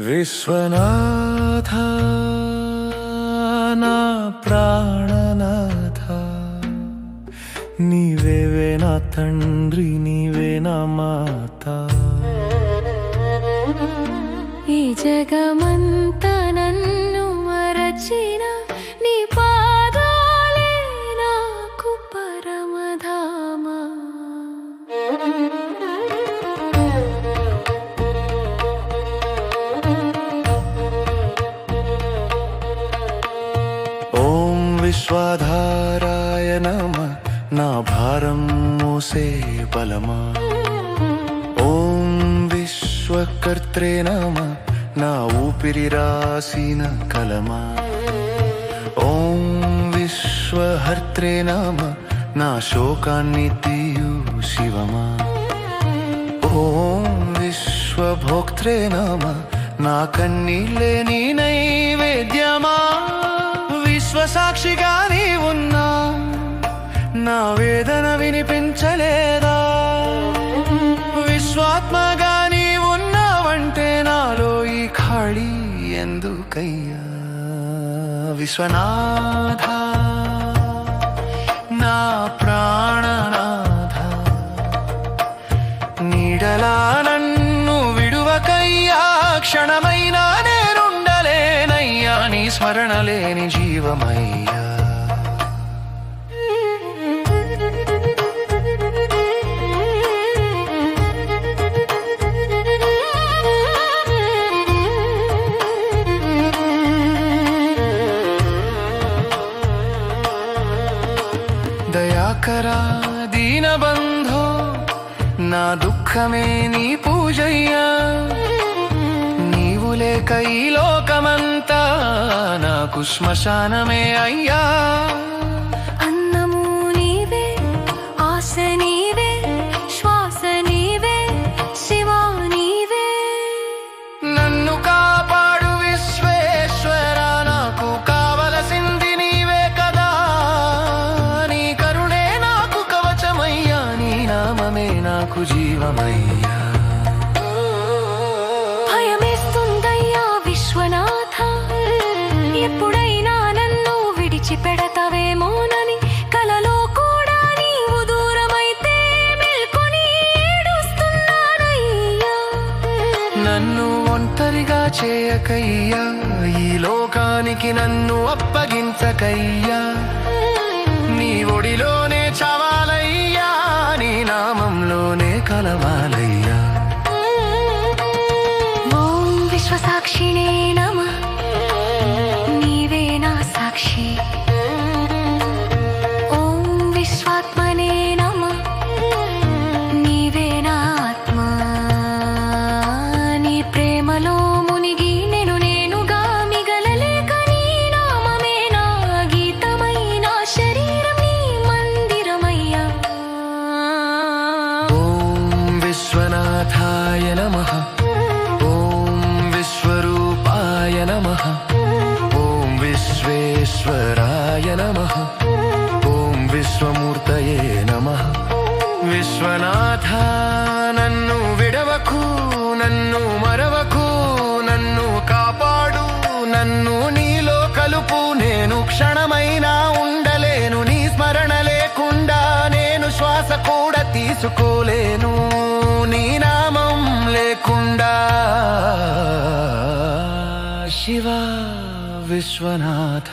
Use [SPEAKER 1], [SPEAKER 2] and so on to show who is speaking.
[SPEAKER 1] విశ్వనాథ నా ప్రాణనాథ, నీవే నా తండ్రి, నీవే నా మాత.
[SPEAKER 2] ఈ జగమంతా నన్ను మరచిన నీ పాదాలే నాకు పరమధామా.
[SPEAKER 1] ఓం విశ్వాధారాయ నమః, నా భారం మోసే బలమా. ఓం విశ్వకర్త్రే నమః, నా ఊపిరి రాసిన కలమా. ఓం విశ్వహర్త్రే నమః, నా శోకాన్ని తీయు శివమా. ఓం విశ్వభోక్త్రే నమః, నా కన్నీళ్ళే నీ నైవేద్యమా. విశ్వసాక్షిగా నీ ఉన్నా, నా వేదన వినిపించలేదా. విశ్వాత్మగా నీ ఉన్నావంటే నాలో ఈ ఖాళీ ఎందుకయ్యా. విశ్వనాథ నా ప్రాణనాథ, నీడలా నన్ను విడువకయ్యా. క్షణమైనా నేనుండలేనయ్యా, నీ స్మరణ లేని జీవమయ్యా. దయాకరా దీనబంధో, నా దుఃఖమే నీ పూజయ్యా. నీవు లేక ఈ లోకమంతా నాకు శ్మశానమే అయ్యా.
[SPEAKER 2] అన్నము నీవే, ఆశ నీవే, శ్వాస నీవే, శివా నీవే.
[SPEAKER 1] నన్ను కాపాడు విశ్వేశ్వర, నాకు కావలసింది నీవే కదా. నీ కరుణే నాకు కవచమయ్యా, నీ నామమే నాకు జీవమయ్యా.
[SPEAKER 2] భయమేస్తుందయ్యా విశ్వనాథ, ఎప్పుడైనా నన్ను విడిచిపెడతావేమోనని. కలలో కూడా నీవు దూరమైతే మేల్కొని ఏడుస్తున్నానయ్యా.
[SPEAKER 1] నన్ను ఒంటరిగా చేయకయ్యా, ఈ లోకానికి నన్ను అప్పగించకయ్యా. నీ ఒడిలోనే చావాలయ్యా, నీ నామంలోనే కలవాలయ్యా.
[SPEAKER 2] ఓం విశ్వసాక్షిణే నమః, నీవే నా సాక్షి. ఓం విశ్వాత్మనే నమః, నీవే నా ఆత్మ. నీ ప్రేమలో మునిగి నేనుగా మిగలలేక, నీ నామమే నా గీతమై, నా శరీరం నీ మందిరమయ్యా.
[SPEAKER 1] ఓం విశ్వనాథాయ నమః, ఓం విశ్వరూపాయ నమః, ఓం విశ్వేశ్వరాయ నమః, ఓం విశ్వమూర్తయే నమః. విశ్వనాథ నన్ను విడవకు, నన్ను మరవకు, నన్ను కాపాడు, నన్ను నీలో కలుపు. నేను క్షణమైనా ఉండలేను, నీ స్మరణ లేకుండా నేను శ్వాస కూడా తీసుకోలేను. నీ నామం లేకుండా. శివ విశ్వనాథ.